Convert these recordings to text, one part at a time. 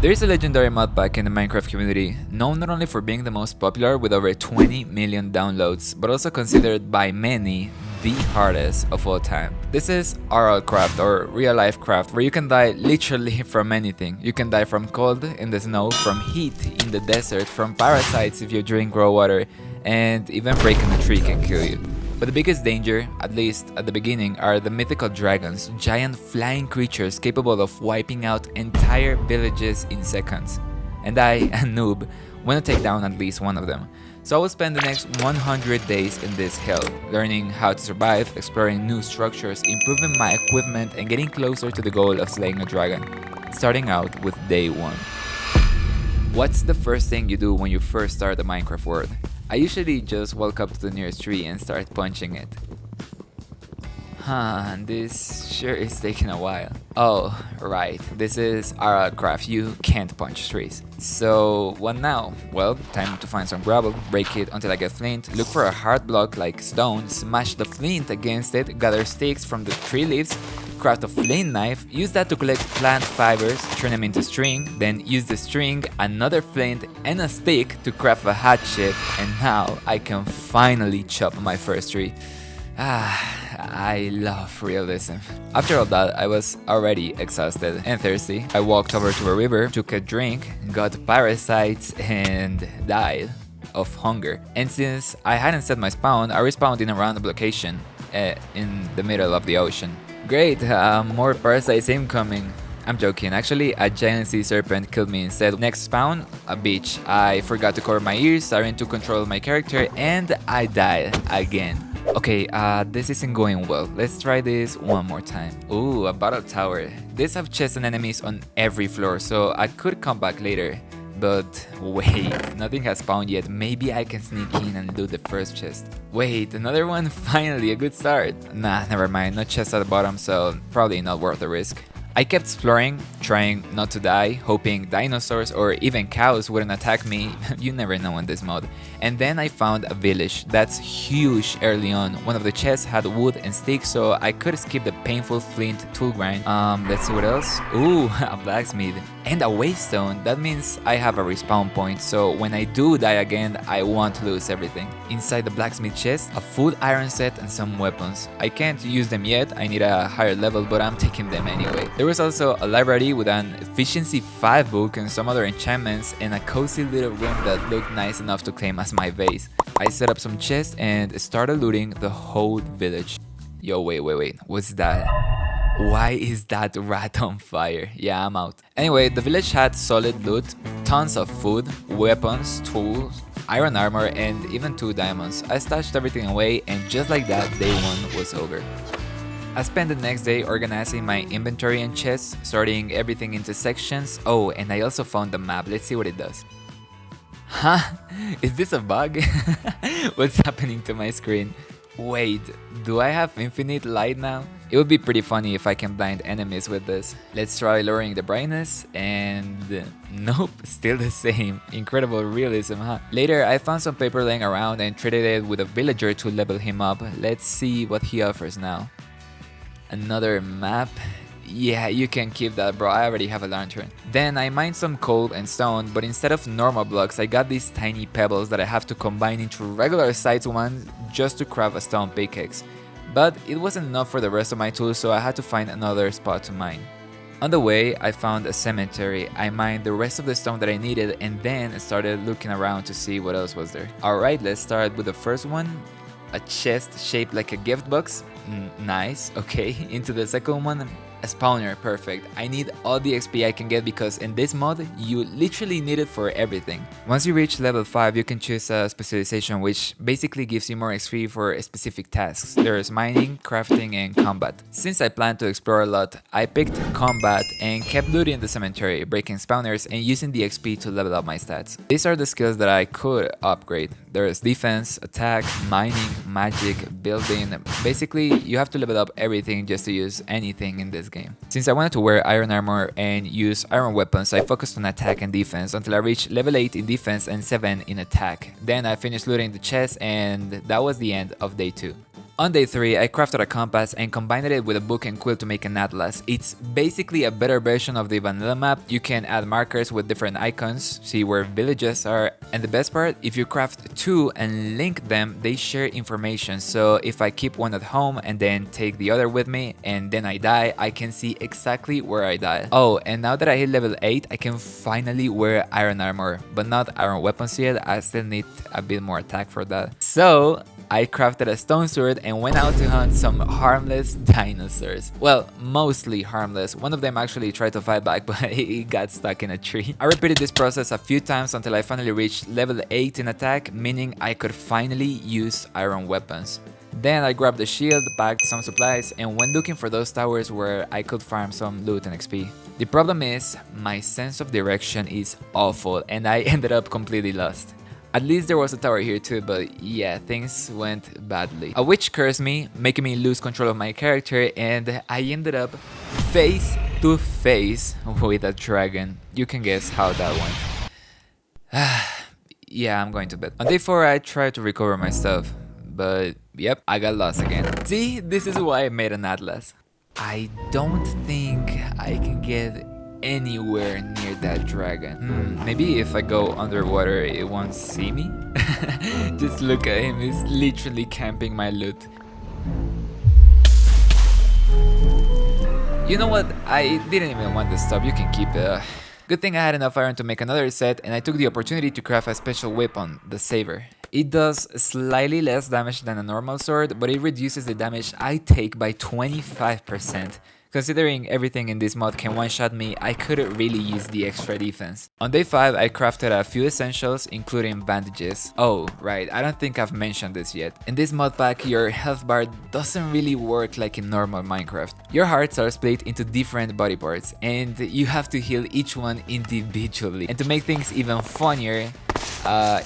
There is a legendary modpack in the Minecraft community, known not only for being the most popular with over 20 million downloads, but also considered by many the hardest of all time. This is RLCraft, or real life craft, where you can die literally from anything. You can die from cold in the snow, from heat in the desert, from parasites if you drink raw water, and even breaking a tree can kill you. But the biggest danger, at least at the beginning, are the mythical dragons, giant flying creatures capable of wiping out entire villages in seconds. And I, a noob, want to take down at least one of them. So I will spend the next 100 days in this hell, learning how to survive, exploring new structures, improving my equipment, and getting closer to the goal of slaying a dragon. Starting out with day 1. What's the first thing you do when you first start the Minecraft world? I usually just walk up to the nearest tree and start punching it. This sure is taking a while. Oh, right, this is RLCraft, you can't punch trees. So, what now? Well, time to find some gravel, break it until I get flint, look for a hard block like stone, smash the flint against it, gather sticks from the tree leaves, craft a flint knife, use that to collect plant fibers, turn them into string, then use the string, another flint, and a stick to craft a hatchet, and now I can finally chop my first tree. I love realism. After all that, I was already exhausted and thirsty. I walked over to a river, took a drink, got parasites, and died of hunger. And since I hadn't set my spawn, I respawned in a random location in the middle of the ocean. Great, more parasites incoming. I'm joking, actually a giant sea serpent killed me instead. Next spawn, a beach. I forgot to cover my ears, starting to control my character, and I died again. Okay, this isn't going well. Let's try this one more time. Ooh, a battle tower. These have chests and enemies on every floor, so I could come back later. But wait, nothing has spawned yet. Maybe I can sneak in and loot the first chest. Wait, another one? Finally, a good start. Nah, never mind, no chest at the bottom, so probably not worth the risk. I kept exploring, trying not to die, hoping dinosaurs or even cows wouldn't attack me. You never know in this mode. And then I found a village that's huge early on. One of the chests had wood and sticks, so I could skip the painful flint tool grind. Let's see what else. Ooh, a blacksmith and a waystone. That means I have a respawn point, so when I do die again, I won't lose everything. Inside the blacksmith chest, a full iron set and some weapons. I can't use them yet, I need a higher level, but I'm taking them anyway. There was also a library with an efficiency 5 book and some other enchantments, and a cozy little room that looked nice enough to claim as my base. I set up some chests and started looting the whole village. Yo, wait, what's that? Why is that rat on fire? Yeah, I'm out. Anyway, the village had solid loot, tons of food, weapons, tools, iron armor, and even 2 diamonds. I stashed everything away, and just like that, day 1 was over. I spent the next day organizing my inventory and chests, sorting everything into sections. Oh, and I also found the map. Let's see what it does. Huh? Is this a bug? What's happening to my screen? Wait, do I have infinite light now? It would be pretty funny if I can blind enemies with this. Let's try lowering the brightness, and nope, still the same. Incredible realism, huh? Later, I found some paper laying around and traded it with a villager to level him up. Let's see what he offers now. Another map? Yeah, you can keep that, bro. I already have a lantern. Then I mined some coal and stone, but instead of normal blocks, I got these tiny pebbles that I have to combine into regular sized ones just to craft a stone pickaxe. But it wasn't enough for the rest of my tools, so I had to find another spot to mine. On the way, I found a cemetery. I mined the rest of the stone that I needed and then started looking around to see what else was there. Alright, let's start with the first one. A chest shaped like a gift box. Nice, okay. Into the second one, a spawner, perfect. I need all the XP I can get because in this mod, you literally need it for everything. Once you reach level 5, you can choose a specialization which basically gives you more XP for specific tasks. There's mining, crafting, and combat. Since I plan to explore a lot, I picked combat and kept looting the cemetery, breaking spawners, and using the XP to level up my stats. These are the skills that I could upgrade. There's defense, attack, mining, magic, building. Basically, you have to level up everything just to use anything in this game. Since I wanted to wear iron armor and use iron weapons, I focused on attack and defense until I reached level 8 in defense and 7 in attack. Then I finished looting the chest, and that was the end of day 2. On day 3, I crafted a compass and combined it with a book and quill to make an atlas. It's basically a better version of the vanilla map. You can add markers with different icons, see where villages are, and the best part, if you craft 2 and link them, they share information. So if I keep one at home and then take the other with me and then I die, I can see exactly where I died. Oh, and now that I hit level 8, I can finally wear iron armor, but not iron weapons yet. I still need a bit more attack for that. So I crafted a stone sword and went out to hunt some harmless dinosaurs. Well, mostly harmless. One of them actually tried to fight back, but he got stuck in a tree. I repeated this process a few times until I finally reached level 8 in attack, meaning I could finally use iron weapons. Then I grabbed the shield, packed some supplies, and went looking for those towers where I could farm some loot and XP. The problem is, my sense of direction is awful and I ended up completely lost. At least there was a tower here too, but yeah, things went badly. A witch cursed me, making me lose control of my character, and I ended up face to face with a dragon. You can guess how that went. Yeah, I'm going to bed. On day 4, I tried to recover my stuff, but yep, I got lost again. See, this is why I made an atlas. I don't think I can get anywhere near that dragon. Maybe if I go underwater it won't see me? Just look at him, he's literally camping my loot. You know what, I didn't even want to stop, you can keep it. Good thing I had enough iron to make another set, and I took the opportunity to craft a special weapon, the saber. It does slightly less damage than a normal sword, but it reduces the damage I take by 25%. Considering everything in this mod can one-shot me, I couldn't really use the extra defense. On day 5, I crafted a few essentials, including bandages. Oh, right, I don't think I've mentioned this yet. In this mod pack, your health bar doesn't really work like in normal Minecraft. Your hearts are split into different body parts, and you have to heal each one individually. And to make things even funnier,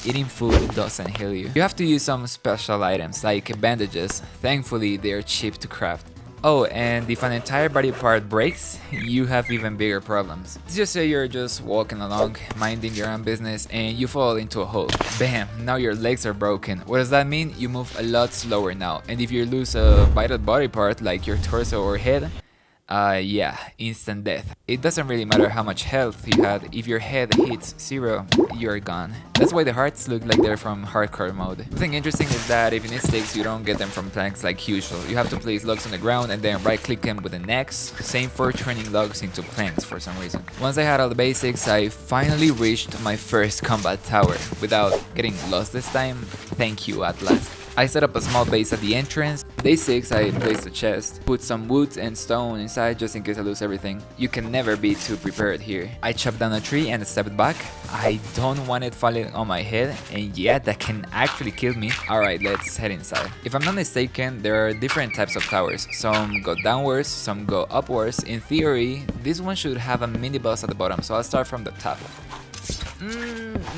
eating food doesn't heal you. You have to use some special items, like bandages. Thankfully, they are cheap to craft. Oh, and if an entire body part breaks, you have even bigger problems. Let's just say you're just walking along, minding your own business, and you fall into a hole. Bam! Now your legs are broken. What does that mean? You move a lot slower now. And if you lose a vital body part, like your torso or head, yeah, instant death. It doesn't really matter how much health you had, if your head hits 0, you're gone. That's why the hearts look like they're from hardcore mode. Something interesting is that if you need sticks, you don't get them from planks like usual. You have to place logs on the ground and then right click them with an X. Same for turning logs into planks for some reason. Once I had all the basics, I finally reached my first combat tower. Without getting lost this time, thank you Atlas. I set up a small base at the entrance. Day 6, I placed a chest, put some wood and stone inside just in case I lose everything. You can never be too prepared here. I chopped down a tree and stepped back. I don't want it falling on my head, and yeah, that can actually kill me. Alright, let's head inside. If I'm not mistaken, there are different types of towers. Some go downwards, some go upwards. In theory, this one should have a mini boss at the bottom, so I'll start from the top.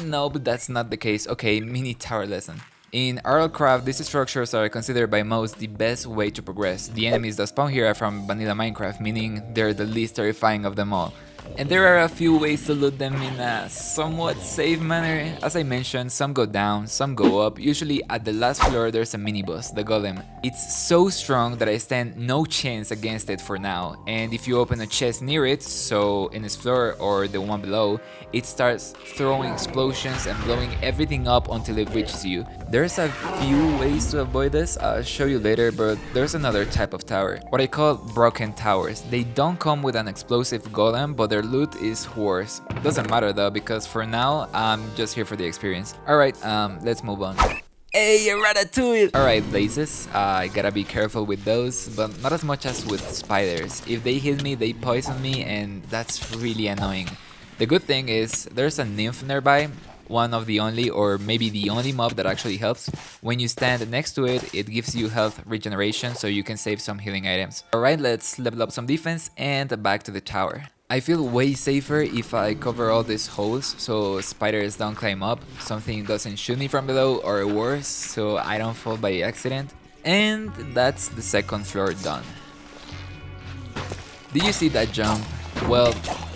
No, but that's not the case. Okay, mini tower lesson. In RLCraft, these structures are considered by most the best way to progress. The enemies that spawn here are from vanilla Minecraft, meaning they're the least terrifying of them all. And there are a few ways to loot them in a somewhat safe manner. As I mentioned, some go down, some go up. Usually at the last floor there's a mini boss, the golem. It's so strong that I stand no chance against it for now. And if you open a chest near it, so in its floor or the one below, it starts throwing explosions and blowing everything up until it reaches you. There's a few ways to avoid this, I'll show you later, but there's another type of tower, what I call broken towers. They don't come with an explosive golem, but their loot is worse. Doesn't matter though, because for now, I'm just here for the experience. Alright, let's move on. Hey, Ratatouille! Alright, blazes, I gotta be careful with those, but not as much as with spiders. If they hit me, they poison me, and that's really annoying. The good thing is, there's a nymph nearby, one of the only or maybe the only mob that actually helps. When you stand next to it, it gives you health regeneration so you can save some healing items. Alright, let's level up some defense and back to the tower. I feel way safer if I cover all these holes so spiders don't climb up, something doesn't shoot me from below, or worse, so I don't fall by accident. And that's the second floor done. Did you see that jump? Well,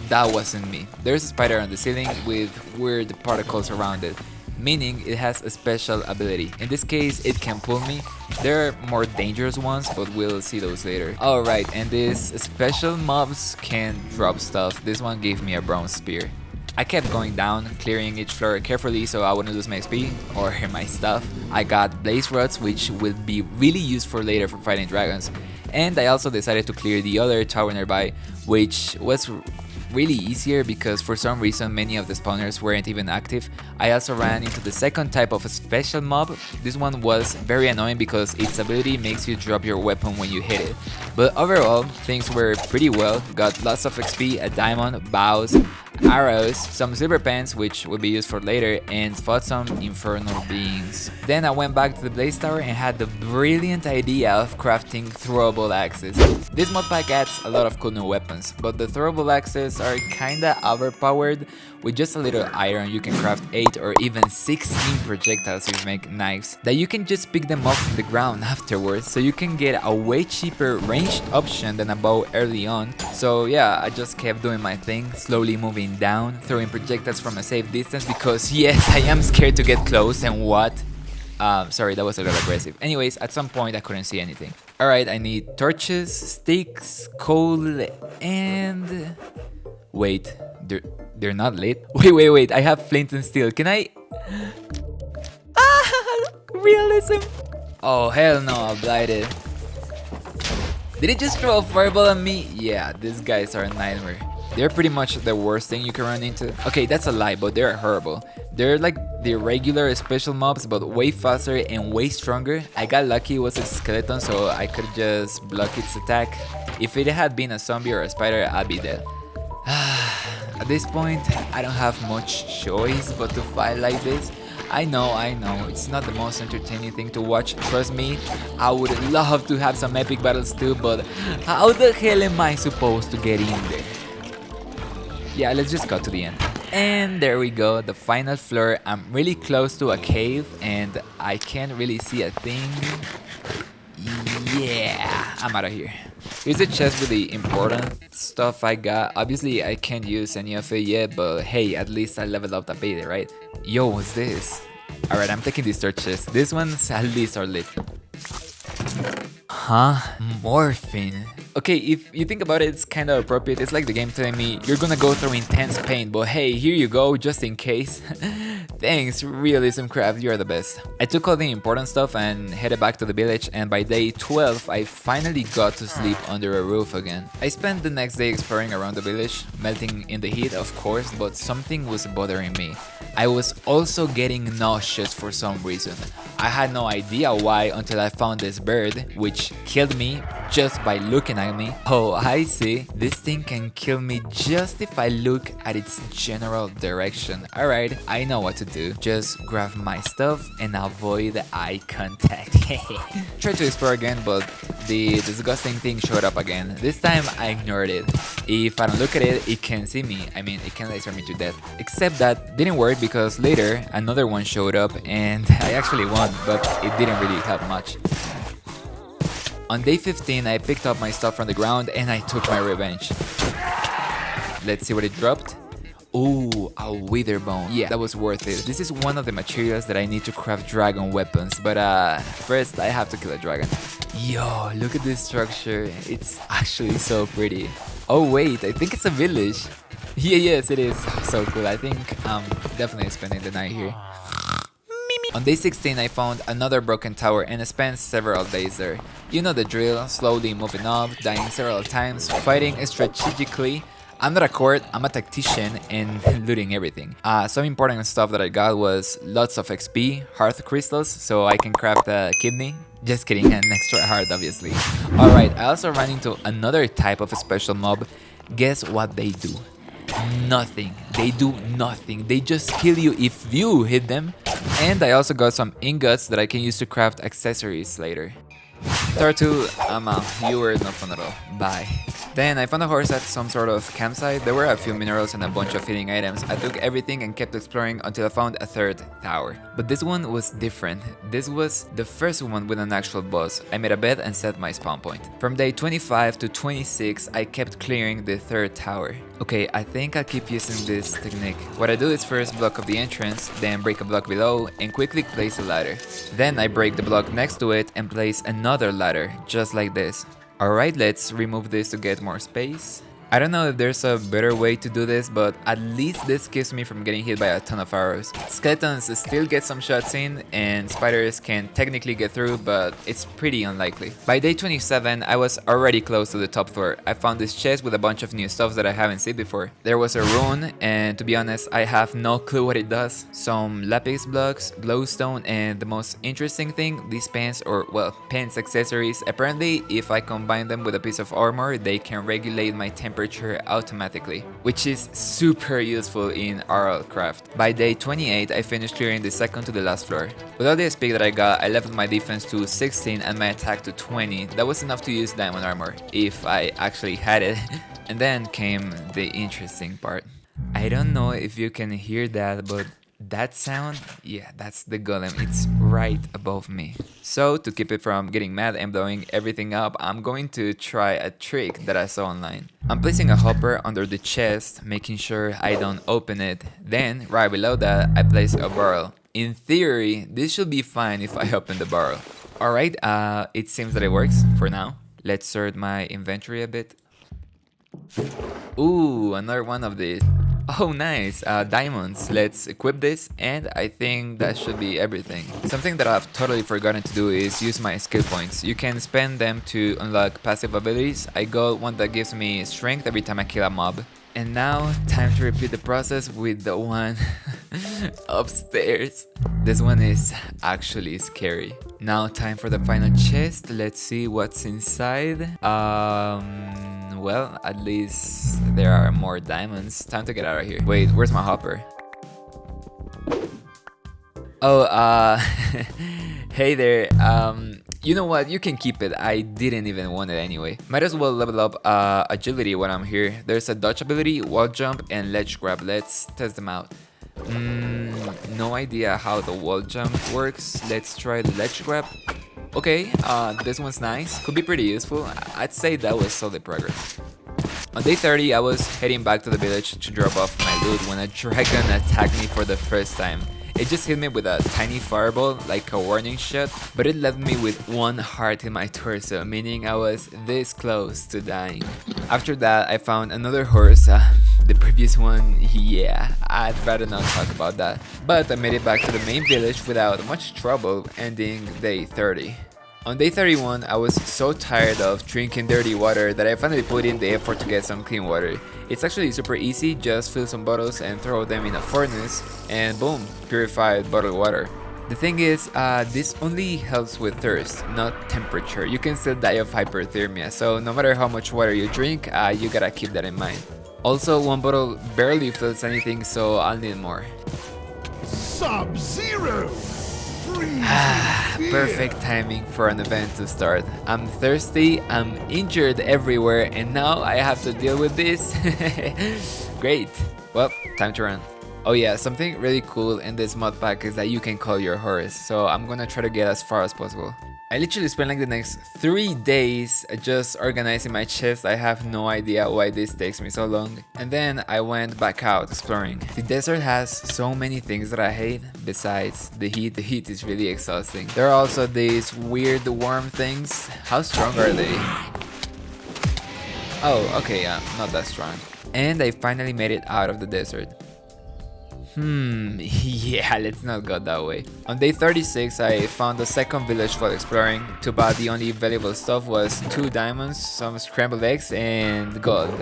that wasn't me. There's a spider on the ceiling with weird particles around it. meaning it has a special ability. In this case, it can pull me. There are more dangerous ones, but we'll see those later. Alright, and these special mobs can drop stuff. This one gave me a bronze spear. I kept going down, clearing each floor carefully so I wouldn't lose my XP or my stuff. I got blaze rods, which will be really useful later for fighting dragons. And I also decided to clear the other tower nearby, which was really easier because for some reason many of the spawners weren't even active. I also ran into the second type of a special mob. This one was very annoying because its ability makes you drop your weapon when you hit it. But overall, things were pretty well. Got lots of XP, a diamond, bows, arrows, some silver pants which will be used for later, and fought some infernal beings. Then I went back to the blaze tower and had the brilliant idea of crafting throwable axes. This mod pack adds a lot of cool new weapons, but the throwable axes are kinda overpowered. With just a little iron you can craft 8 or even 16 projectiles if you make knives that you can just pick them up from the ground afterwards, so you can get a way cheaper ranged option than a bow early on. So yeah, I just kept doing my thing, slowly moving down, throwing projectiles from a safe distance because yes, I am scared to get close and what? Sorry, that was a little aggressive. Anyways, at some point I couldn't see anything. Alright, I need torches, sticks, coal, and... Wait, they're not lit? Wait, I have flint and steel. Can I... Realism! Oh, hell no, I'm blighted. Did it just throw a fireball at me? Yeah, these guys are a nightmare. They're pretty much the worst thing you can run into. Okay, that's a lie, but they're horrible. They're like the regular special mobs, but way faster and way stronger. I got lucky it was a skeleton, so I could just block its attack. If it had been a zombie or a spider, I'd be dead. At this point, I don't have much choice but to fight like this. I know, it's not the most entertaining thing to watch, trust me. I would love to have some epic battles too, but how the hell am I supposed to get in there? Yeah, let's just go to the end. And there we go, the final floor. I'm really close to a cave and I can't really see a thing. Yeah, I'm out of here. Here's the chest with the important stuff I got. Obviously, I can't use any of it yet, but hey, at least I leveled up a bit, right? Yo, what's this? Alright, I'm taking these torches. These ones at least are lit. Huh? Morphine. Okay, if you think about it, it's kinda appropriate. It's like the game telling me you're gonna go through intense pain, but hey, here you go, just in case. Thanks, RLCraft, you are the best. I took all the important stuff and headed back to the village, and by day 12, I finally got to sleep under a roof again. I spent the next day exploring around the village, melting in the heat, of course, but something was bothering me. I was also getting nauseous for some reason. I had no idea why until I found this bird, which killed me just by looking at me. Oh, I see. This thing can kill me just if I look at its general direction. Alright, I know what to do. Just grab my stuff and avoid eye contact. Tried to explore again, but the disgusting thing showed up again. This time I ignored it. If I don't look at it, it can see me. I mean, it can laser me to death. Except that didn't work because later another one showed up and I actually won, but it didn't really help much. On day 15, I picked up my stuff from the ground and I took my revenge. Let's see what it dropped. Ooh, a wither bone. Yeah, that was worth it. This is one of the materials that I need to craft dragon weapons, but first I have to kill a dragon. Yo, look at this structure. It's actually so pretty. Oh wait, I think it's a village. Yes, it is. So cool. I think I'm definitely spending the night here. On day 16, I found another broken tower and I spent several days there. You know the drill, slowly moving up, dying several times, fighting strategically. I'm not a court, I'm a tactician, and looting everything. Some important stuff that I got was lots of XP, heart crystals, so I can craft a kidney. Just kidding, an extra heart obviously. Alright, I also ran into another type of a special mob. Guess what they do? Nothing. They do nothing. They just kill you if you hit them. And I also got some ingots that I can use to craft accessories later. Tortu, I'm out. You were no fun at all. Bye. Then I found a horse at some sort of campsite. There were a few minerals and a bunch of feeding items. I took everything and kept exploring until I found a third tower. But this one was different. This was the first one with an actual boss. I made a bed and set my spawn point. From day 25 to 26, I kept clearing the third tower. Okay, I think I'll keep using this technique. What I do is first block up the entrance, then break a block below and quickly place a ladder. Then I break the block next to it and place another ladder, just like this. Alright, let's remove this to get more space. I don't know if there's a better way to do this, but at least this keeps me from getting hit by a ton of arrows. Skeletons still get some shots in, and spiders can technically get through, but it's pretty unlikely. By day 27, I was already close to the top floor. I found this chest with a bunch of new stuff that I haven't seen before. There was a rune, and to be honest, I have no clue what it does. Some lapis blocks, glowstone, and the most interesting thing, these pants, or well, pants accessories. Apparently, if I combine them with a piece of armor, they can regulate my temperature automatically, which is super useful in RLCraft. By day 28, I finished clearing the second to the last floor. With all the XP that I got, I leveled my defense to 16 and my attack to 20. That was enough to use diamond armor, if I actually had it. And then came the interesting part. I don't know if you can hear that, but that sound, yeah, that's the golem. It's right above me. So to keep it from getting mad and blowing everything up, I'm going to try a trick that I saw online. I'm placing a hopper under the chest, making sure I don't open it. Then, right below that, I place a barrel. In theory, this should be fine if I open the barrel. Alright, it seems that it works for now. Let's sort my inventory a bit. Ooh, another one of these. Oh nice, diamonds. Let's equip this and I think that should be everything. Something that I've totally forgotten to do is use my skill points. You can spend them to unlock passive abilities. I got one that gives me strength every time I kill a mob. And now, time to repeat the process with the one upstairs. This one is actually scary. Now time for the final chest. Let's see what's inside. Well, at least there are more diamonds. Time to get out of here. Wait, where's my hopper? Oh, hey there. You know what? You can keep it. I didn't even want it anyway. Might as well level up agility while I'm here. There's a dodge ability, wall jump, and ledge grab. Let's test them out. No idea how the wall jump works. Let's try the ledge grab. Okay, this one's nice. Could be pretty useful. I'd say that was solid progress. On day 30, I was heading back to the village to drop off my loot when a dragon attacked me for the first time. It just hit me with a tiny fireball, like a warning shot, but it left me with one heart in my torso, meaning I was this close to dying. After that, I found another horse. The previous one, yeah, I'd rather not talk about that. But I made it back to the main village without much trouble, ending day 30. On day 31, I was so tired of drinking dirty water that I finally put in the effort to get some clean water. It's actually super easy, just fill some bottles and throw them in a furnace, and boom, purified bottled water. The thing is, this only helps with thirst, not temperature. You can still die of hyperthermia, so no matter how much water you drink, you gotta keep that in mind. Also, one bottle barely fills anything, so I'll need more. Sub-Zero! Perfect timing for an event to start. I'm thirsty, I'm injured everywhere, and now I have to deal with this. Great. Well, time to run. Oh yeah, something really cool in this mod pack is that you can call your horse, so I'm gonna try to get as far as possible. I literally spent like the next 3 days just organizing my chest. I have no idea why this takes me so long. And then I went back out exploring. The desert has so many things that I hate. Besides the heat is really exhausting. There are also these weird worm things. How strong are they? Oh, okay, yeah, not that strong. And I finally made it out of the desert. Yeah, let's not go that way. On day 36, I found the second village while exploring. Too bad the only valuable stuff was 2 diamonds, some scrambled eggs, and gold.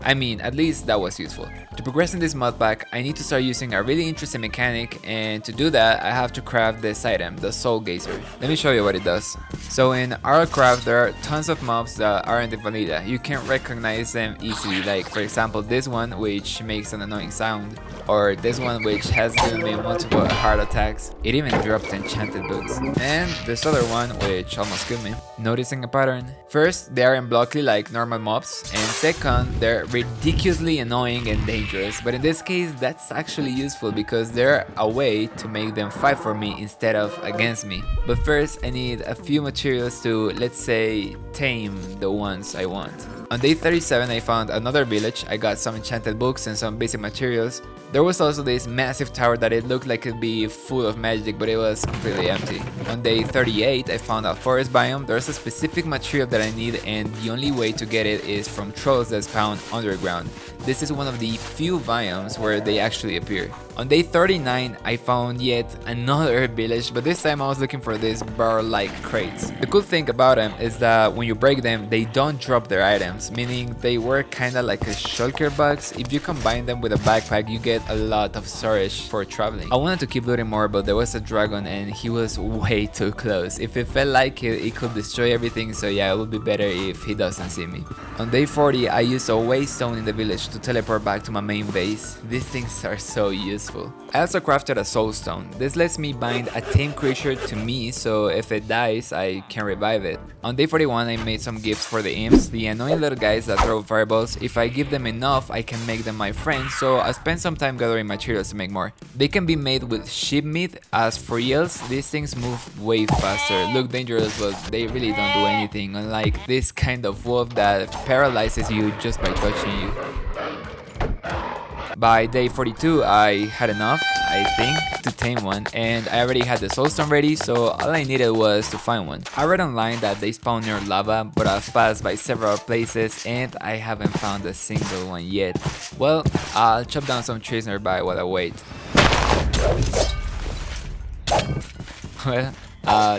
I mean, at least that was useful. To progress in this mod pack, I need to start using a really interesting mechanic, and to do that, I have to craft this item, the Soul Gazer. Let me show you what it does. So in RLCraft, there are tons of mobs that aren't in vanilla. You can recognize them easily, like for example this one, which makes an annoying sound, or this one, which has given me multiple heart attacks. It even dropped enchanted books. And this other one, which almost killed me. Noticing a pattern. First, they aren't blocky like normal mobs, and second, they're ridiculously annoying and dangerous, but in this case that's actually useful because they're a way to make them fight for me instead of against me. But first I need a few materials to, let's say, tame the ones I want. On day 37 I found another village. I got some enchanted books and some basic materials. There was also this massive tower that it looked like it'd be full of magic, but it was completely empty. On day 38 I found a forest biome. There's a specific material that I need, and the only way to get it is from trolls that spawn underground. This is one of the few biomes where they actually appear. On day 39 I found yet another village, but this time I was looking for these bar-like crates. The cool thing about them is that when you break them, they don't drop their items, meaning they work kinda like a shulker box. If you combine them with a backpack, you get a lot of storage for traveling. I wanted to keep looting more, but there was a dragon and he was way too close. If it felt like it could destroy everything, so yeah, it would be better if he doesn't see me. On day 40 I used a waystone in the village to teleport back to my main base. These things are so useful. I also crafted a soul stone. This lets me bind a tame creature to me, so if it dies I can revive it. On day 41 I made some gifts for the imps, the annoying little guys that throw fireballs. If I give them enough I can make them my friends, so I spent some time gathering materials to make more. They can be made with sheep meat. As for yells, these things move way faster, look dangerous, but they really don't do anything, unlike this kind of wolf that paralyzes you just by touching you. By day 42 I had enough, I think, to tame one, and I already had the soulstone ready, so all I needed was to find one. I read online that they spawn near lava, but I've passed by several places and I haven't found a single one yet. Well, I'll chop down some trees nearby while I wait. Well,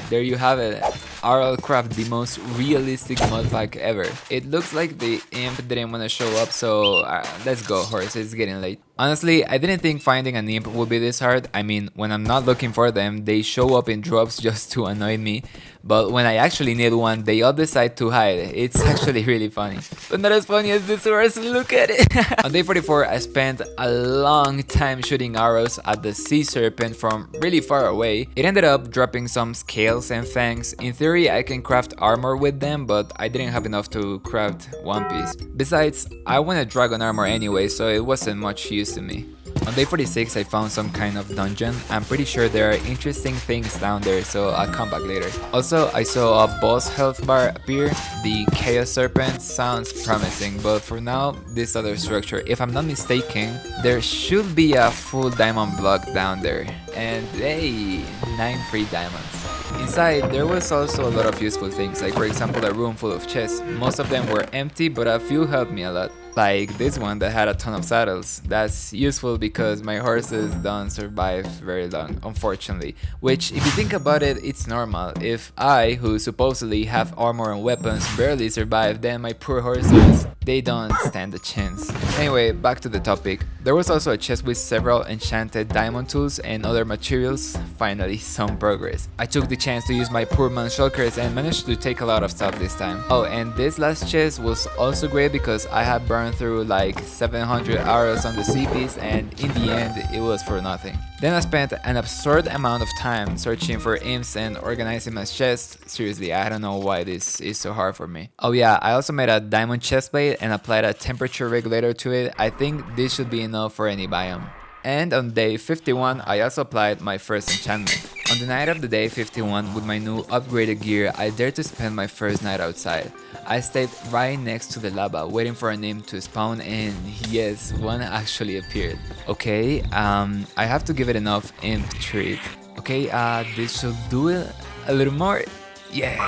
there you have it. RLCraft, the most realistic mod pack ever. It looks like the imp didn't want to show up, so let's go, horse, it's getting late. Honestly, I didn't think finding an imp would be this hard. I mean, when I'm not looking for them, they show up in drops just to annoy me. But when I actually need one, they all decide to hide. It's actually really funny. But not as funny as this horse, look at it! On day 44, I spent a long time shooting arrows at the sea serpent from really far away. It ended up dropping some scales and fangs. In theory, I can craft armor with them, but I didn't have enough to craft one piece. Besides, I wanted dragon armor anyway, so it wasn't much use to me. On day 46 I found some kind of dungeon. I'm pretty sure there are interesting things down there, so I'll come back later. Also, I saw a boss health bar appear. The chaos serpent sounds promising, but for now, this other structure, if I'm not mistaken, there should be a full diamond block down there. And hey, 9 free diamonds. Inside, there was also a lot of useful things, like for example a room full of chests. Most of them were empty, but a few helped me a lot. Like this one that had a ton of saddles. That's useful because my horses don't survive very long, unfortunately. Which, if you think about it, it's normal. If I, who supposedly have armor and weapons, barely survive, then my poor horses, they don't stand a chance. Anyway, back to the topic. There was also a chest with several enchanted diamond tools and other materials. Finally, some progress. I took the chance to use my poor man's shulkers and managed to take a lot of stuff this time. Oh, and this last chest was also great because I had burned through like 700 arrows on the CPs, and in the end it was for nothing. Then I spent an absurd amount of time searching for imps and organizing my chest. Seriously, I don't know why this is so hard for me. Oh yeah, I also made a diamond chestplate and applied a temperature regulator to it. I think this should be enough for any biome. And on day 51 I also applied my first enchantment. On the night of the day 51, with my new upgraded gear, I dared to spend my first night outside. I stayed right next to the lava, waiting for an imp to spawn, and yes, one actually appeared. Okay, I have to give it enough imp treat. Okay, this should do it a little more. Yes!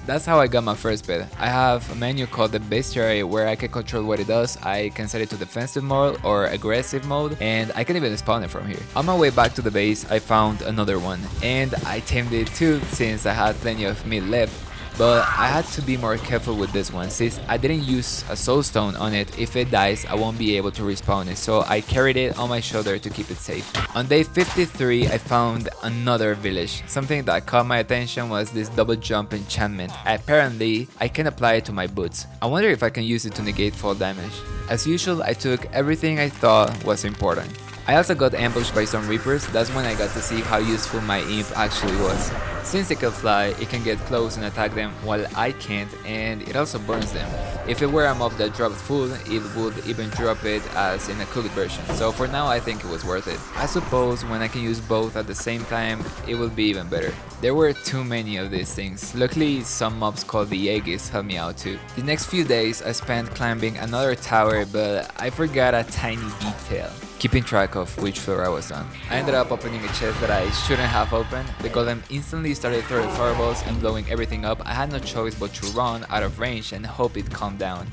That's how I got my first pet. I have a menu called the bestiary where I can control what it does. I can set it to defensive mode or aggressive mode, and I can even spawn it from here. On my way back to the base, I found another one, and I tamed it too since I had plenty of meat left. but I had to be more careful with this one since I didn't use a soul stone on it. If it dies, I won't be able to respawn it, so I carried it on my shoulder to keep it safe. On day 53, I found another village. Something that caught my attention was this double jump enchantment. Apparently, I can apply it to my boots. I wonder if I can use it to negate fall damage. As usual, I took everything I thought was important. I also got ambushed by some reapers. That's when I got to see how useful my imp actually was. Since it can fly, it can get close and attack them while I can't, and it also burns them. If it were a mob that dropped food, it would even drop it as in a cooked version, so for now I think it was worth it. I suppose when I can use both at the same time, it will be even better. There were too many of these things. Luckily, some mobs called the Aegis helped me out too. The next few days I spent climbing another tower, but I forgot a tiny detail: keeping track of which floor I was on. I ended up opening a chest that I shouldn't have opened. The golem instantly started throwing fireballs and blowing everything up. I had no choice but to run out of range and hope it calmed down.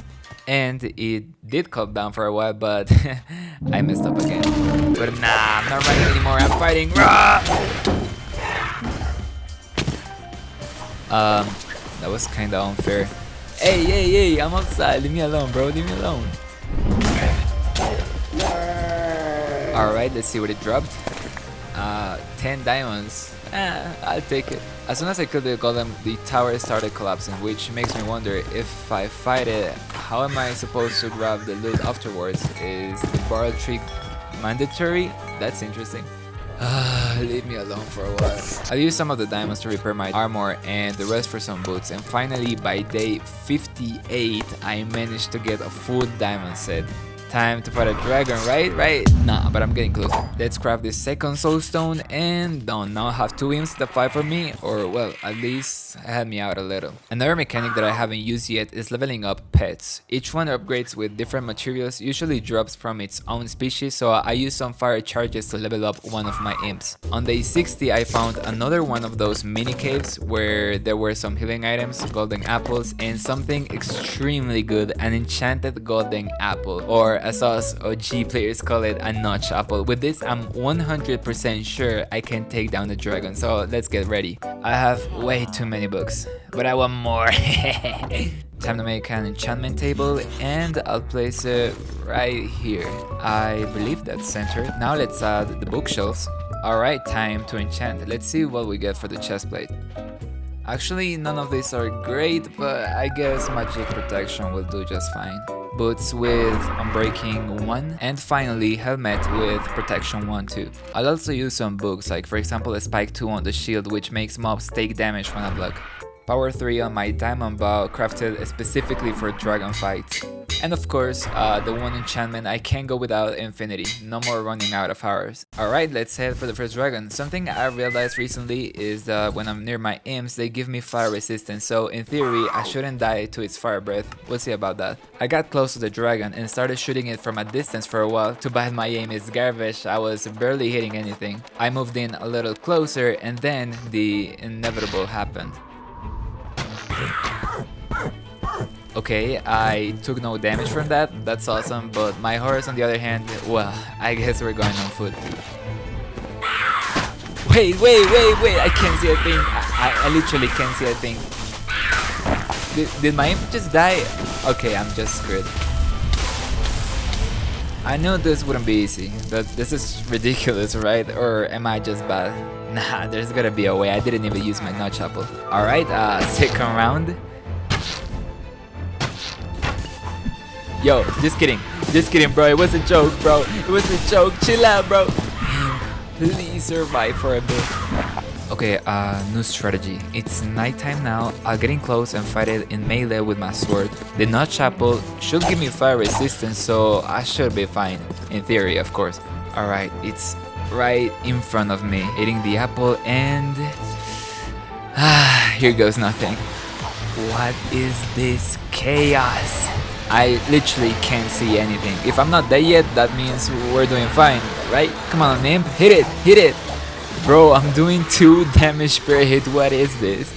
And it did calm down for a while, but I messed up again. But nah, I'm not running anymore, I'm fighting. That was kinda unfair. Hey, I'm outside, leave me alone, bro, leave me alone. Alright, let's see what it dropped. 10 diamonds. I'll take it. As soon as I killed the golem, the tower started collapsing, which makes me wonder, if I fight it, how am I supposed to grab the loot afterwards? Is the borrow trick mandatory? That's interesting. Leave me alone for a while. I'll use some of the diamonds to repair my armor and the rest for some boots, and finally by day 58 I managed to get a full diamond set. Time to fight a dragon, right? Nah, but I'm getting closer. Let's craft this second soul stone and don't now have two imps that fight for me, or well, at least help me out a little. Another mechanic that I haven't used yet is leveling up pets. Each one upgrades with different materials, usually drops from its own species, so I used some fire charges to level up one of my imps. On day 60 I found another one of those mini caves where there were some healing items, golden apples, and something extremely good, an enchanted golden apple, or as us OG players call it, a notch apple. With this I'm 100% sure I can take down the dragon, so let's get ready. I have way too many books, but I want more. Time to make an enchantment table, and I'll place it right here. I believe that's centered. Now let's add the bookshelves. Alright, time to enchant. Let's see what we get for the chestplate. Actually, none of these are great, but I guess magic protection will do just fine. Boots with unbreaking 1, and finally helmet with protection 1 too. I'll also use some books, like for example a spike 2 on the shield, which makes mobs take damage when I block. Power 3 on my diamond bow, crafted specifically for dragon fights. And of course, the one enchantment I can't go without: infinity. No more running out of hours. Alright, let's head for the first dragon. Something I realized recently is that when I'm near my imps, they give me fire resistance, so in theory, I shouldn't die to its fire breath. We'll see about that. I got close to the dragon and started shooting it from a distance for a while. Too bad my aim is garbage, I was barely hitting anything. I moved in a little closer, and then the inevitable happened. Okay, I took no damage from that, that's awesome, but my horse on the other hand, well, I guess we're going on foot. Wait, I can't see a thing. I literally can't see a thing. Did my imp just die? Okay, I'm just screwed. I knew this wouldn't be easy, but this is ridiculous, right? Or am I just bad? Nah, there's gotta be a way. I didn't even use my notch apple. Alright, second round. Yo, just kidding, bro. It was a joke, bro. It was a joke. Chill out, bro. Please survive for a bit. Okay, new strategy. It's nighttime now. I'll get in close and fight it in melee with my sword. The notch apple should give me fire resistance, so I should be fine. In theory, of course. Alright, it's right in front of me. Eating the apple and... here goes nothing. What is this chaos? I literally can't see anything. If I'm not dead yet, that means we're doing fine, right? Come on, imp, hit it! Bro, I'm doing 2 damage per hit, what is this?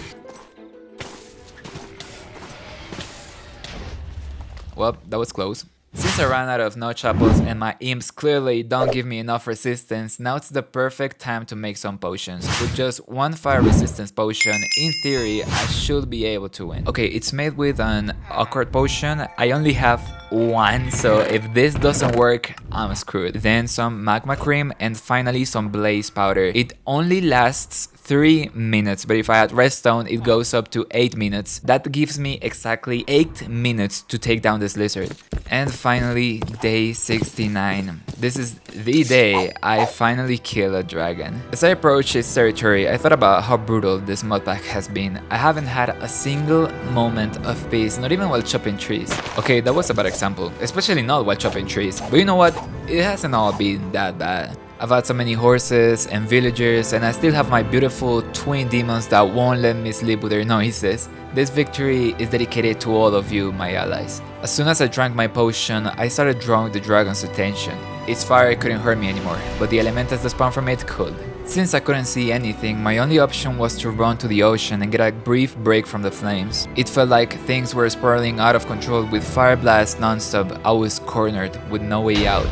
Well, that was close. Since I ran out of notch apples and my imps clearly don't give me enough resistance, now it's the perfect time to make some potions. With just one fire resistance potion, in theory, I should be able to win. Okay, it's made with an awkward potion. I only have one, so if this doesn't work, I'm screwed. Then some magma cream and finally some blaze powder. It only lasts 3 minutes, but if I add redstone, it goes up to 8 minutes. That gives me exactly 8 minutes to take down this lizard. And finally, day 69. This is the day I finally kill a dragon. As I approached its territory, I thought about how brutal this modpack has been. I haven't had a single moment of peace, not even while chopping trees. Okay, that was a bad example, especially not while chopping trees. But you know what? It hasn't all been that bad. I've had so many horses and villagers, and I still have my beautiful twin demons that won't let me sleep with their noises. This victory is dedicated to all of you, my allies. As soon as I drank my potion, I started drawing the dragon's attention. Its fire couldn't hurt me anymore, but the elementals that spawned from it could. Since I couldn't see anything, my only option was to run to the ocean and get a brief break from the flames. It felt like things were spiraling out of control with fire blasts non-stop. I was cornered with no way out.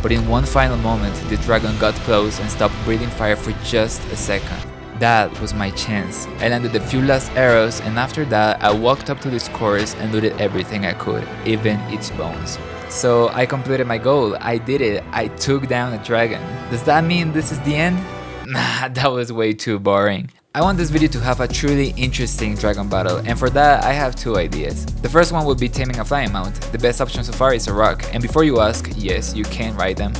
But in one final moment, the dragon got close and stopped breathing fire for just a second. That was my chance. I landed a few last arrows, and after that, I walked up to this course and looted everything I could, even its bones. So I completed my goal. I did it. I took down a dragon. Does that mean this is the end? Nah, that was way too boring. I want this video to have a truly interesting dragon battle, and for that I have two ideas. The first one will be taming a flying mount. The best option so far is a rock, and before you ask, yes, you can ride them.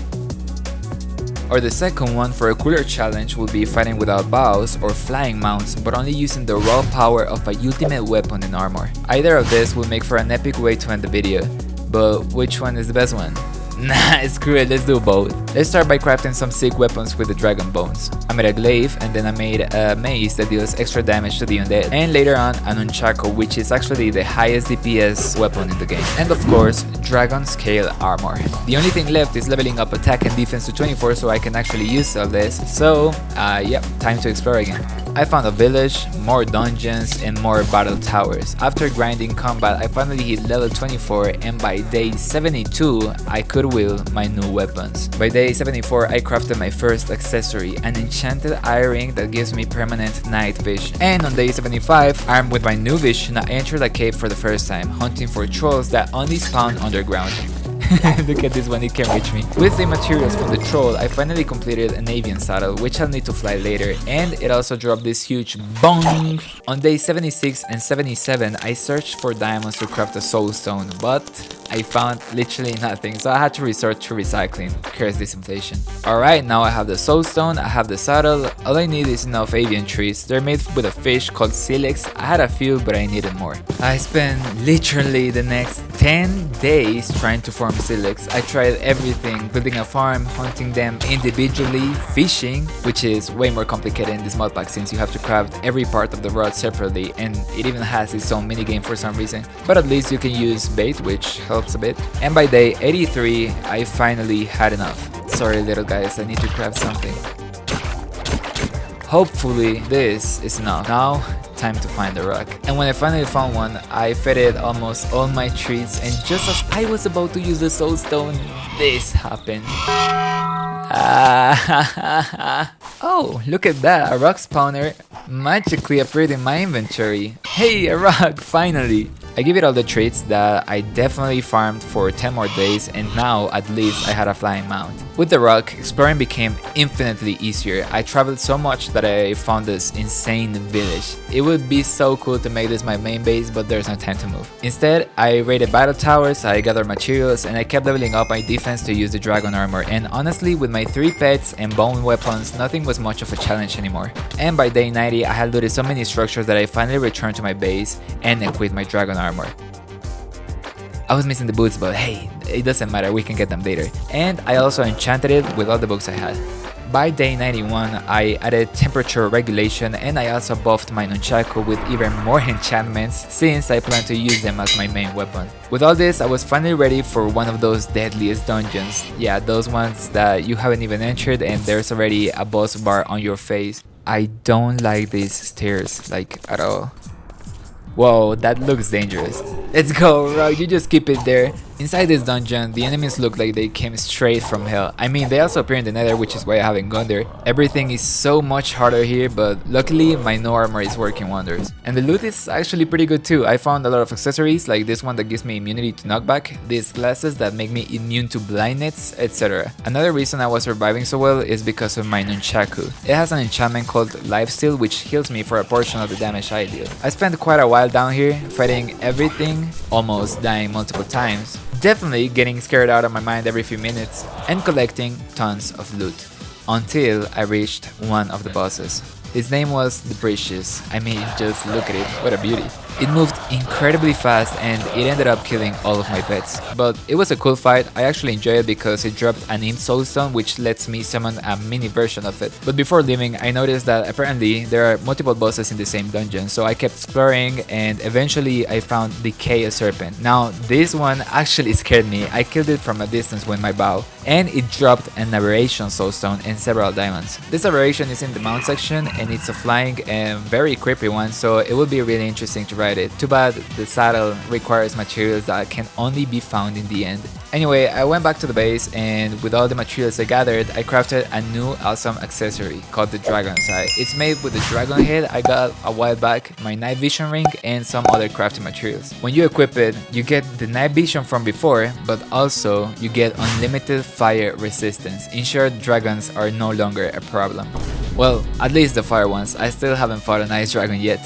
Or the second one for a cooler challenge will be fighting without bows or flying mounts, but only using the raw power of a ultimate weapon and armor. Either of this will make for an epic way to end the video, but which one is the best one? Nah, screw it, let's do both. Let's start by crafting some sick weapons with the dragon bones. I made a glaive, and then I made a mace that deals extra damage to the undead, and later on a nunchaku, which is actually the highest DPS weapon in the game. And of course, dragon scale armor. The only thing left is leveling up attack and defense to 24 so I can actually use all this. So, yep, time to explore again. I found a village, more dungeons, and more battle towers. After grinding combat, I finally hit level 24, and by day 72, I could wield my new weapons. By day 74, I crafted my first accessory, an enchanted eye ring that gives me permanent night vision. And on day 75, armed with my new vision, I entered a cave for the first time, hunting for trolls that only spawn underground. Look at this one, it can reach me. With the materials from the troll, I finally completed an avian saddle, which I'll need to fly later, and it also dropped this huge bong. On day 76 and 77, I searched for diamonds to craft a soul stone, but I found literally nothing, so I had to resort to recycling. Curse this inflation. Alright, now I have the soul stone, I have the saddle, all I need is enough avian trees. They're made with a fish called silex. I had a few, but I needed more. I spent literally the next 10 days trying to farm silex. I tried everything, building a farm, hunting them individually, fishing, which is way more complicated in this modpack since you have to craft every part of the rod separately, and it even has its own minigame for some reason. But at least you can use bait, which helps a bit. And by day 83, I finally had enough. Sorry little guys, I need to craft something. Hopefully this is enough. Now, time to find the rock. And when I finally found one, I fed it almost all my treats, and just as I was about to use the soul stone, this happened. Oh, look at that, a rock spawner magically appeared in my inventory. Hey, a rock, finally! I gave it all the traits that I definitely farmed for 10 more days, and now at least I had a flying mount. With the rock, exploring became infinitely easier. I traveled so much that I found this insane village. It would be so cool to make this my main base, but there's no time to move. Instead, I raided battle towers, I gathered materials, and I kept leveling up my defense to use the dragon armor. And honestly, with my 3 pets and bone weapons, nothing was much of a challenge anymore. And by day 90, I had looted so many structures that I finally returned to my base and equipped my dragon armor. I was missing the boots, but hey, it doesn't matter, we can get them later. And I also enchanted it with all the books I had. By day 91, I added temperature regulation, and I also buffed my nunchaku with even more enchantments since I plan to use them as my main weapon. With all this, I was finally ready for one of those deadliest dungeons. Yeah, those ones that you haven't even entered and there's already a boss bar on your face. I don't like these stairs, like, at all. Whoa, that looks dangerous. Let's go, Rock, you just keep it there. Inside this dungeon, the enemies look like they came straight from hell. I mean, they also appear in the nether, which is why I haven't gone there. Everything is so much harder here, but luckily my no armor is working wonders. And the loot is actually pretty good too. I found a lot of accessories, like this one that gives me immunity to knockback, these glasses that make me immune to blindness, etc. Another reason I was surviving so well is because of my nunchaku. It has an enchantment called Lifesteal, which heals me for a portion of the damage I deal. I spent quite a while down here, fighting everything, almost dying multiple times, definitely getting scared out of my mind every few minutes, and collecting tons of loot, until I reached one of the bosses. His name was the Precious. I mean, just look at it, what a beauty. It moved incredibly fast and it ended up killing all of my pets. But it was a cool fight. I actually enjoyed it because it dropped an imp soulstone which lets me summon a mini version of it. But before leaving, I noticed that apparently there are multiple bosses in the same dungeon, so I kept exploring and eventually I found the Chaos Serpent. Now this one actually scared me. I killed it from a distance with my bow and it dropped an aberration soulstone and several diamonds. This aberration is in the mount section and it's a flying and very creepy one, so it will be really interesting to ride it. Too bad the saddle requires materials that can only be found in the end. Anyway, I went back to the base and with all the materials I gathered, I crafted a new awesome accessory called the Dragon's Eye. It's made with the dragon head I got a while back, my night vision ring, and some other crafting materials. When you equip it, you get the night vision from before, but also you get unlimited fire resistance. In short, dragons are no longer a problem. Well, at least the fire ones. I still haven't fought an ice dragon yet.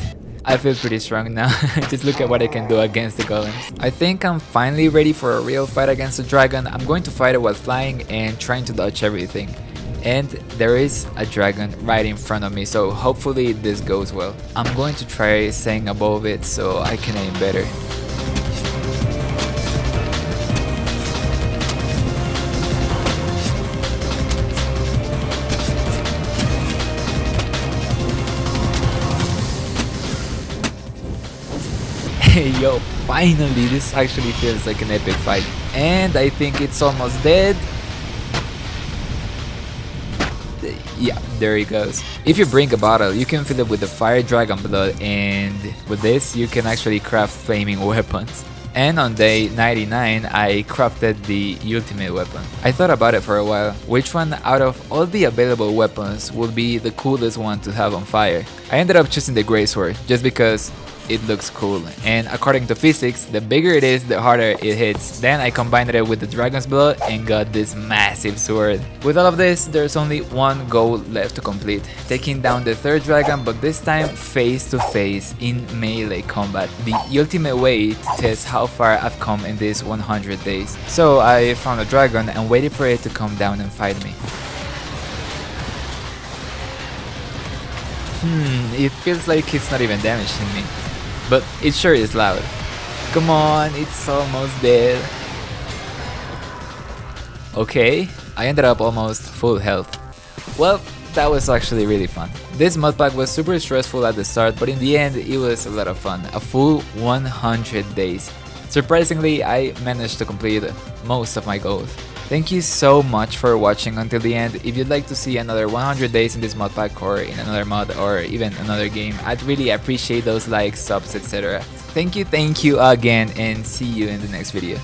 I feel pretty strong now. Just look at what I can do against the golems. I think I'm finally ready for a real fight against the dragon. I'm going to fight it while flying and trying to dodge everything. And there is a dragon right in front of me, so hopefully this goes well. I'm going to try staying above it so I can aim better. Yo, finally, this actually feels like an epic fight. And I think it's almost dead. Yeah, there he goes. If you bring a bottle, you can fill it with the fire dragon blood, and with this, you can actually craft flaming weapons. And on day 99, I crafted the ultimate weapon. I thought about it for a while, which one out of all the available weapons would be the coolest one to have on fire. I ended up choosing the greatsword, just because it looks cool, and according to physics, the bigger it is, the harder it hits. Then I combined it with the dragon's blood and got this massive sword. With all of this, there's only one goal left to complete, taking down the third dragon, but this time face to face in melee combat, the ultimate way to test how far I've come in these 100 days. So I found a dragon and waited for it to come down and fight me. It feels like it's not even damaging me. But it sure is loud. Come on, it's almost dead. Okay, I ended up almost full health. Well, that was actually really fun. This mod pack was super stressful at the start, but in the end it was a lot of fun. A full 100 days. Surprisingly, I managed to complete most of my goals. Thank you so much for watching until the end. If you'd like to see another 100 days in this mod pack or in another mod or even another game, I'd really appreciate those likes, subs, etc. Thank you again and see you in the next video.